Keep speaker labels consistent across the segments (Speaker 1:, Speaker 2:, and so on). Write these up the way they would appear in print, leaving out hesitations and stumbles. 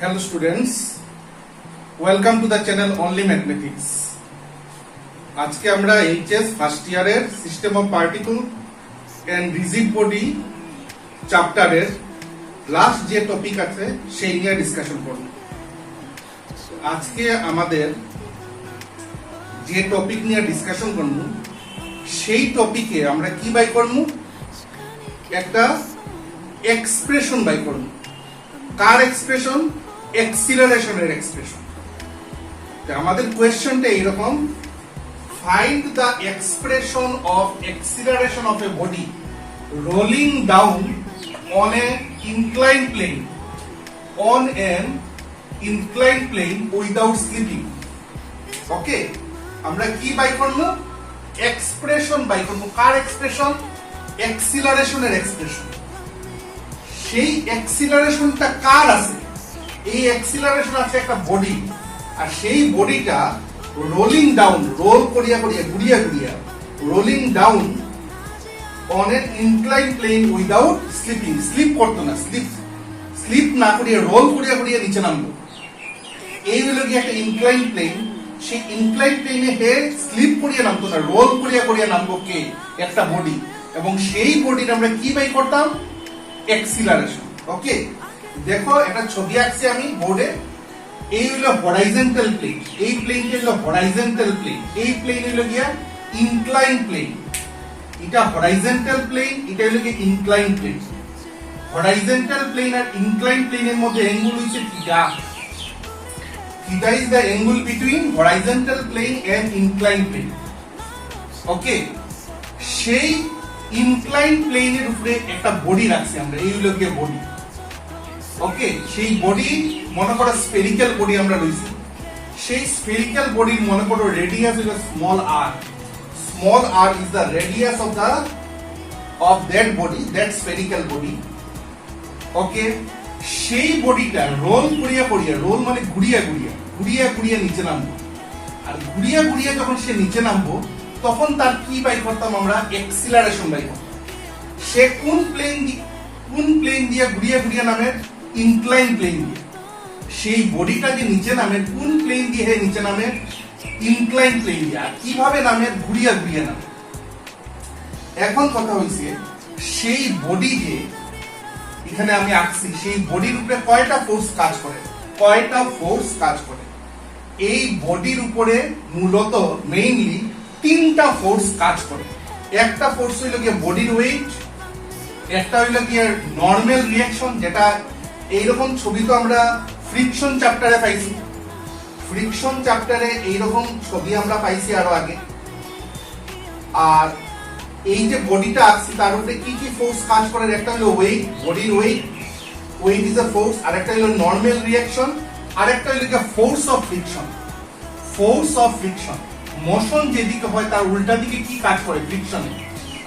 Speaker 1: Hello students, welcome to the channel Only Mathematics. আজকে আমরা HS first ইয়ারের system of particle and rigid body চ্যাপ্টারের last যে topic আছে সেই নিয়ে ডিসকাশন করব। আজকে আমাদের যে টপিক নিয়ে ডিসকাশন করব সেই টপিকে আমরা কি বাই করব, একটা এক্সপ্রেশন বাই করব। কার এক্সপ্রেশন? এক্সিলারেশনের এক্সপ্রেশন। আমাদের কোয়েশ্চনটা এরকম, find the expression of acceleration of a body rolling down on a incline plane without slipping. Okay, আমরা কি বাই করব? এক্সপ্রেশন বাই করব। কার এক্সপ্রেশন? এক্সিলারেশনের এক্সপ্রেশন। সেই এক্সিলারেশনটা কার আছে? এই এক্সিলারেশন আছে একটা বডি, আর সেই বডিটা রোলিং ডাউন, রোল করিয়া ঘুরিয়া rolling down on an incline plane without slipping. Slip করতো না, স্লিপ না করিয়া রোল করিয়া নিচে নামবো। এই হলো কি একটা ইনক্লাইন প্লেন। সেই ইনক্লাইন প্লেনে হে স্লিপ করিয়া নামতো না, রোল করিয়া নামবো কে? একটা বডি। এবং সেই বডির আমরা কি বাই করতাম? এক্সিলারেশন। ওকে, দেখো একটা ছবি আঁকছি আমি বোর্ডে। এই হলো হরাইজন্টাল প্লেন, এই প্লেনটা হলো হরাইজন্টাল প্লেন, এই প্লেন হলো গিয়া ইনক্লাইন প্লেন। এটা হরাইজন্টাল প্লেন, এটা হলো গিয়া ইনক্লাইন প্লেন। হরাইজন্টাল প্লেন আর ইনক্লাইন প্লেনের মধ্যে অ্যাঙ্গেল হইছে theta. Theta is the angle between horizontal plane and incline plane. Okay, সেই ইনক্লাইন প্লেনের উপরে একটা বডি রাখছি আমরা, এই হলো গিয়ে বডি। ওকে, সেই বডি মনে করো স্ফেরিক্যাল বডি আমরা রইছি। সেই স্ফেরিক্যাল বডির মনে করো রেডিয়াস হলো small r। Small r is the radius of that body, that spherical body. Okay, সেই বডিটা রোল করিয়া রোল মানে ঘুরিয়া নিচে নামবো। আর ঘুরিয়া যখন সে নিচে নামবো তখন তার কি বাই করতাম আমরা? এক্সিলারেশন বাই করতাম। সে কোন প্লেন দিয়ে ঘুরিয়া নামে? ইনক্লাইন প্লেন দিয়ে। সেই বডিটা যে নিচে নামে কোন প্লেন দিয়ে নিচে নামে? ইনক্লাইন প্লেন দিয়ে। আর কিভাবে নামে? ঘুরিয়া নামে। এখন কথা হইছে, সেই বডি যে এখানে আমি আঁকছি, সেই বডির উপরে কয়টা ফোর্স কাজ করে? এই বডির উপরে মূলত মেইনলি তিনটা ফোর্স কাজ করে। একটা ফোর্স হইল গিয়ে বডির ওয়েট, একটা হইল গিয়ে নরমাল রিঅ্যাকশন, যেটা এইরকম ছবি তো আমরা ফ্রিকশন চ্যাপ্টারে পাইছি। ফ্রিকশন চ্যাপ্টারে এইরকম ছবি আমরা পাইছি আরো আগে। আর এই যে বডিটা আঁকছি তার উপরে কি কি ফোর্স কাজ করে? একটা হলো ওয়েট, বডির ওয়েট ইজ আ ফোর্স। আর একটা হলো নরমাল রিঅ্যাকশন, আর একটা হলো গিয়ে ফোর্স অফ ফ্রিকশন। মোশন যেদিকে হয় তার উল্টা দিকে কি কাজ করে? ফ্রিকশন।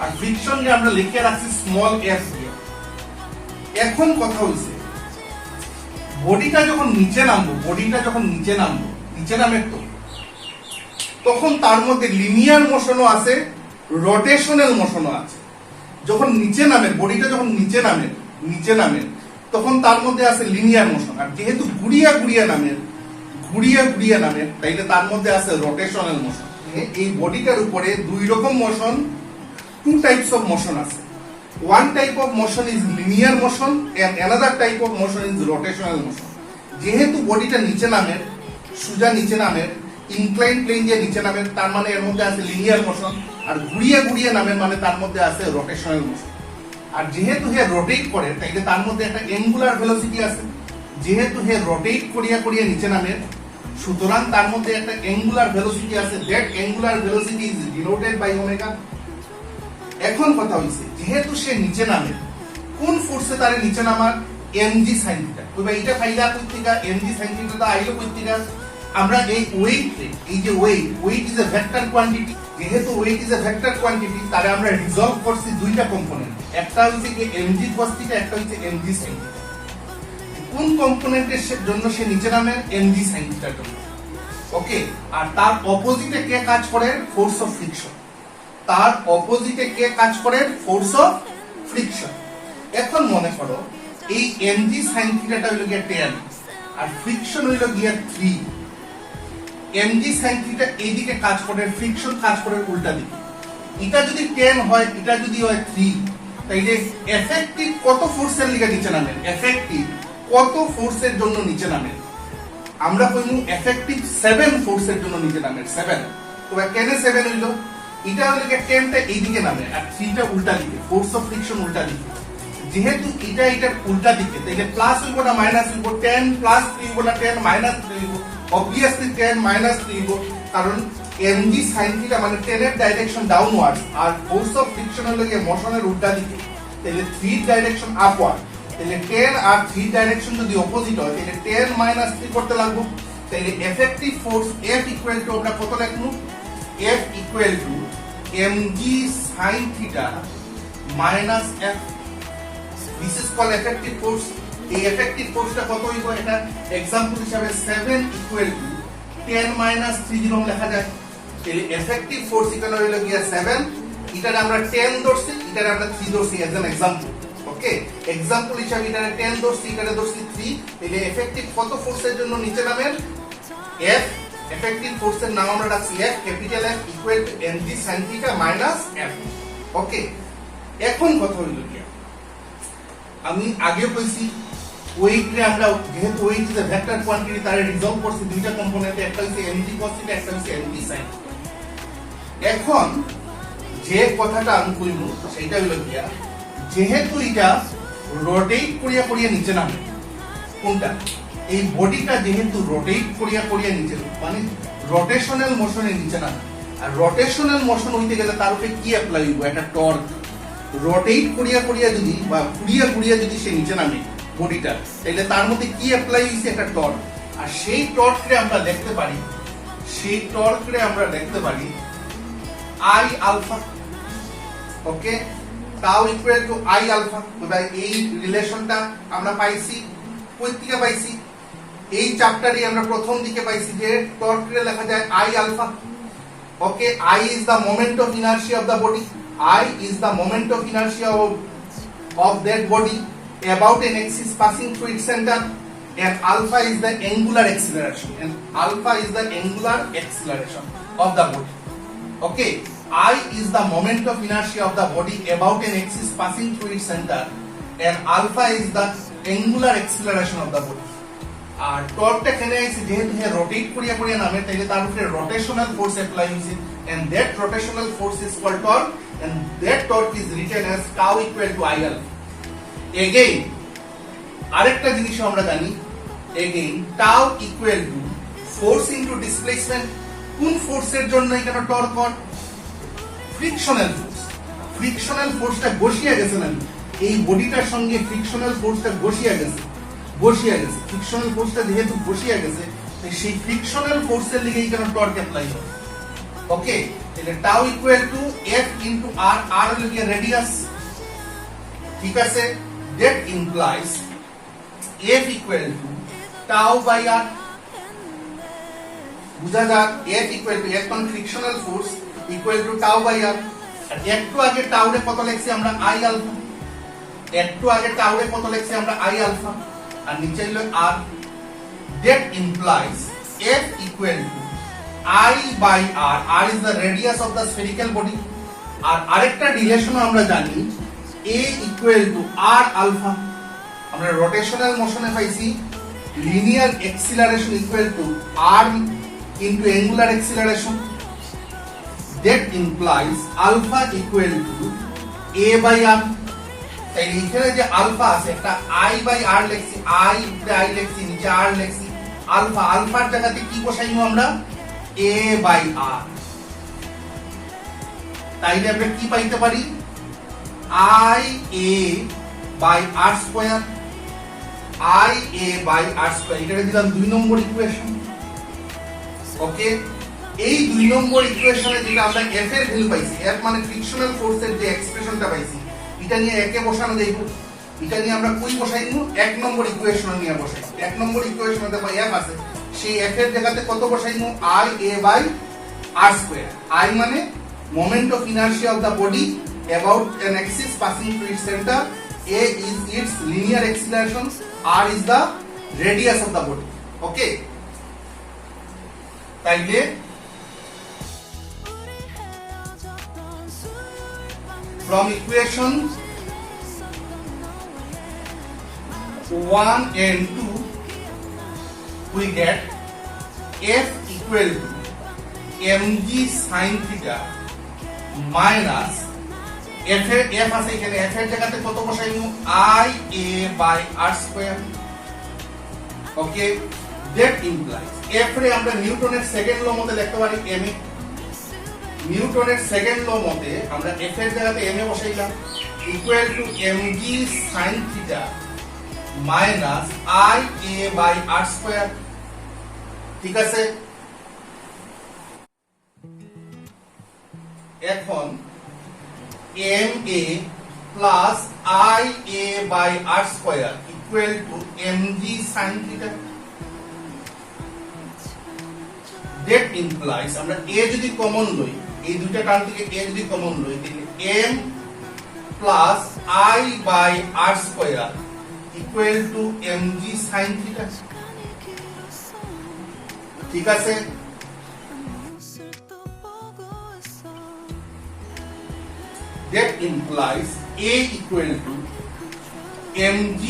Speaker 1: আর ফ্রিকশনকে আমরা লিখে রাখছি স্মল f দিয়ে। এখন কথা হইছে, বডিটা যখন নিচে নামে তো তখন তার মধ্যে লিনিয়ার মোশনও আছে, রোটেশনাল মোশনও আছে। যখন নিচে নামে, বডিটা যখন নিচে নামে তখন তার মধ্যে আছে লিনিয়ার মোশন। আর যেহেতু ঘুরিয়া নামে তাইলে তার মধ্যে আছে রোটেশনাল মোশন। এই বডিটার উপরে দুই রকম motion, two types of motion আছে। One type of motion is linear motion and another type of motion is rotational motion. যেহেতু বডিটা সোজা নিচে নামে, ইনক্লাইন প্লেন দিয়ে নিচে নামে, তার মানে এর মধ্যে আছে লিনিয়ার মোশন। আর ঘুরিয়া নামে মানে তার মধ্যে আছে রোটেশনাল মোশন। আর যেহেতু হে রোটেট করে তাইলে তার মধ্যে একটা অ্যাঙ্গুলার ভেলোসিটি আছে। যেহেতু হে রোটেট করিয়া নিচে নামে, সুতরাং তার মধ্যে একটা অ্যাঙ্গুলার ভেলোসিটি আছে। That angular velocity is denoted by omega. এখন কথা হইছে, যেহেতু সে নিচে নামে, কোন ফোর্সে তার নিচে নামার? mg sin θ। কইবা এটা ফাইলা কইতিকা mg sin θ টা আইলো কইতিকা। আমরা এই weight is a vector quantity. যেহেতু weight is a vector quantity, তাহলে আমরা রিজলভ করছি দুইটা কম্পোনেন্ট। একটা হইছে কি mg cos θ, একটা হইছে mg sin θ। কোন কম্পোনেন্টের জন্য সে নিচে নামে? mg sin θ এর জন্য। ওকে, আর তার অপোজিটে কে কাজ করে? Force of friction. এখন মনে করো এই mg sin θ টা হলো গিয়ে tan, আর ফ্রিকশন হইল গিয়া 3 mg sin থিটা এইদিকে কাজ করে, ফ্রিকশন কাজ করে উল্টা দিকে। এটা যদি 10 হয়, এটা যদি হয় 3, তাইলে এফেক্টিভ কত ফোর্সের লিগে নিচে নামে? এফেক্টিভ কত ফোর্সের জন্য নিচে নামে? আমরা কইমু এফেক্টিভ 7 ফোর্সের জন্য নিচে নামে। 7 তো কেন 7 হইল? এটা হইল কি 10টা এইদিকে নামে আর 3টা উল্টা দিকে, ফোর্স অফ ফ্রিকশন উল্টা দিকে। যেহেতু এটা এটার উল্টা দিকে, তাইলে প্লাস হইব না মাইনাস হইব? 10 প্লাস 3 হইব না 10 মাইনাস 3 হইব? অবভিয়াসলি 10 মাইনাস 3 হইব, কারণ mg sin থিটা মানে 10 এর ডাইরেকশন ডাউনওয়ার্ড আর ফোর্স অফ ফ্রিকশন হলো গিয়ে মোশনের উল্টা দিকে, তাহলে 3 ডাইরেকশন আপওয়ার্ড। তাহলে 10 আর 3 ডাইরেকশন যদি অপোজিট হয়, তাহলে 10 মাইনাস 3 করতে লাগবে। তাহলে effective force F equal to আমরা কত লিখবো? F equal to mg sin theta minus F। This is called effective force. এই এফেক্টিভ ফোর্সটা কত হইব? এটা एग्जांपल হিসাবে 7 ইকুয়াল টু 10 মাইনাস 3 যেরকম লেখা যায়। তাহলে এফেক্টিভ ফোর্স এখানে হইলো গিয়া 7, এটারে আমরা 10 ধরছি, এটারে আমরা 3 ধরছি এজ এন एग्जांपल। ওকে, एग्जांपल হিসাবে এটারে 10 ধরছি, এটারে ধরছি 3। তাহলে এফেক্টিভ কত ফোর্সের জন্য নিচে নামেন? F। এফেক্টিভ ফোর্সের নাম আমরা রাখছি F, capital F equal to mg sin theta minus F। ওকে, এখন কথা হইলো কি, আমি আগে কইছি ওয়েট রে আমরা যেহেতু weight is a vector quantity, তারে রিজলভ করছি দুইটা কম্পোনেন্টে, একটা হইছে mg cos থিটা, একটা হইছে mg sin। এখন যে কথাটা আমি কইব সেটা হলো কি, যেহেতু এটা রোটেট করিয়া করিয়া নিচে নামে, কোনটা? এই বডিটা যেহেতু রোটেট করিয়া করিয়া নিচে নামে, মানে রোটেশনাল মোশনে নিচে নামে। আর রোটেশনাল মোশন হইতে গেলে তার উপরে কি অ্যাপ্লাই হইব? একটা টর্ক। রোটেট করিয়া করিয়া যদি বা ঘুরিয়া ঘুরিয়া যদি সে নিচে নামে বডিটা, তাহলে তার মধ্যে কি অ্যাপ্লাই হইছে? একটা টর্ক। আর সেই টর্ককে আমরা দেখতে পারি, সেই টর্ককে আমরা দেখতে পারি I alpha. Okay, tau equal to I alpha. ভাই এই রিলেশনটা আমরা পাইছি কই থেকে পাইছি? এই চ্যাপ্টারে আমরা প্রথম দিকে পাইছি যে টর্ককে লেখা যায় I alpha. Okay, I is the moment of inertia of the body. I is the moment of inertia of that body about an axis passing through its center, and alpha is the angular acceleration, and alpha is the angular acceleration of the body. Okay, I is the moment of inertia of the body about an axis passing through its center, and alpha is the angular acceleration of the body. আর টর্কটা কেন আইছে? যেহেতু হে rotate করিয়া করিয়া নামে, তাইলে তার উপরে rotational force apply হইছে, and that rotational force is called torque, and that torque is written as tau equal to I alpha. Again, আরেকটা জিনিস আমরা জানি, again tau equal to force into displacement। কোন ফোর্সের জন্য এখানে টর্ক হয়? Frictional force. ফ্রিকশনাল ফোর্সটা বসিয়া গেছে না, এই বডিটার সঙ্গে ফ্রিকশনাল ফোর্সটা বসিয়া গেছে। ফ্রিকশনাল ফোর্সটা যেহেতু বসিয়া গেছে, সেই ফ্রিকশনাল ফোর্সের লিগে এখানে টর্ক অ্যাপ্লাই হয়। ওকে, তাহলে tau equal to F into R। R হলো কি রেডিয়াস, ঠিক আছে? That implies F equal to tau by R। বুঝা যাক, F ইকুয়াল টু F মানে frictional force equal to tau by R। আর একটু আগে টাউ রে কত লিখছি আমরা? I alpha. একটু আগে টাউ রে কত লিখছি আমরা? I alpha. আর নিচে হলো R। That implies F equal to I by R. R is the radius of the spherical body. আর আরেকটা রিলেশন আমরা জানি, A equal to R alpha। আমরা রোটেশনাল মোশনে পাইছি linear acceleration equal to R into angular acceleration. That implies alpha equal to A by R. তাই এখানে যে alpha আছে, একটা I by R লিখছি, I লিখছি, নিচে R লিখছি। আলফার জায়গাতে কি বসাইমু আমরা? A by R। তাইলে আমরা কি পাইতে পারি? I A by R square. I A by R square, এটাকে দিলাম 2 নম্বর ইকুয়েশন। ওকে, এই 2 নম্বর ইকুয়েশনে যেটা আমরা F এর ভ্যালু পাইছি, F মানে ফ্রিকশনাল ফোর্সের যে এক্সপ্রেশনটা পাইছি, এটা নিয়ে একে বসানো যাইব। এটা নিয়ে আমরা কই বসাইমু? 1 নম্বর ইকুয়েশন নিয়ে বসাই। 1 নম্বর ইকুয়েশনে দেখো F আছে, সেই F এর জায়গাতে কত বসাইমু? I A by R square। I মানে moment of inertia of the body about an axis passing through its center, A is its linear acceleration, R is the radius of the body। ওকে, তাইলে from equation 1 and 2 we get f equal to mg sin theta minus f আছে এখানে, f এর জায়গাতে কত বসাইমু I a by r square। Okay, that implies f রে আমরা নিউটনের second law মতে লিখতে পারি m এ। নিউটনের সেকেন্ড ল মতে আমরা f এর জায়গাতে m এ বসাইলাম, equal to mg sin theta minus I a by r square। ঠিক আছে, এখন ma plus I a by r square equal to mg sin theta। that implies আমরা a যদি কমন লই, এই দুইটা টার্ম থেকে a যদি কমন লই, তাহলে m plus I by r square equal to mg sin theta। ঠিক আছে, that implies a equal to mg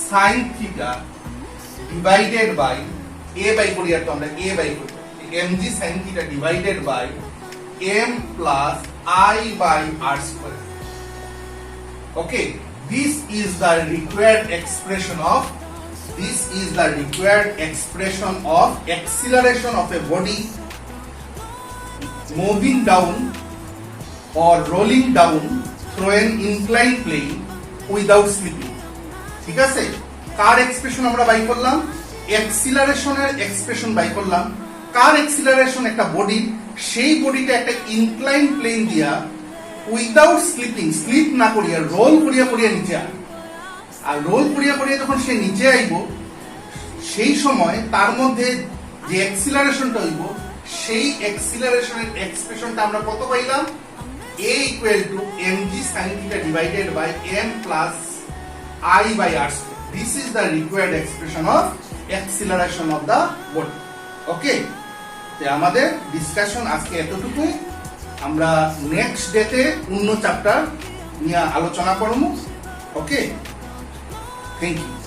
Speaker 1: sin theta divided by a by করি, আর তো আমরা a by করি, mg sin theta divided by m plus I by r square। okay, this is the required expression of acceleration of a body moving down or rolling down through an inclined plane without slipping। ঠিক আছে, কার expression আমরা by করলাম? অ্যাক্সিলারেশনের expression by করলাম। কার acceleration? একটা body, সেই বডিটা একটা incline plane দিয়া উইদাউট স্লিপিং, স্লিপ না করিয়া রোল করিয়া করিয়া নিচে আয়। আর রোল করিয়া করিয়া যখন সে নিচে আইব, সেই সময় তার মধ্যে যে অ্যাক্সিলারেশনটা হইব, সেই অ্যাক্সিলারেশনের এক্সপ্রেশনটা আমরা কত পাইলাম? a equal to mg sin theta divided by m plus I by r square। this is the required expression of acceleration of the body। ওকে, তো আমাদের ডিসকাশন আজকে এতটুকুই। আমরা নেক্সট ডেতে অন্য চ্যাপ্টার নিয়ে আলোচনা করব। ওকে, থ্যাংক ইউ।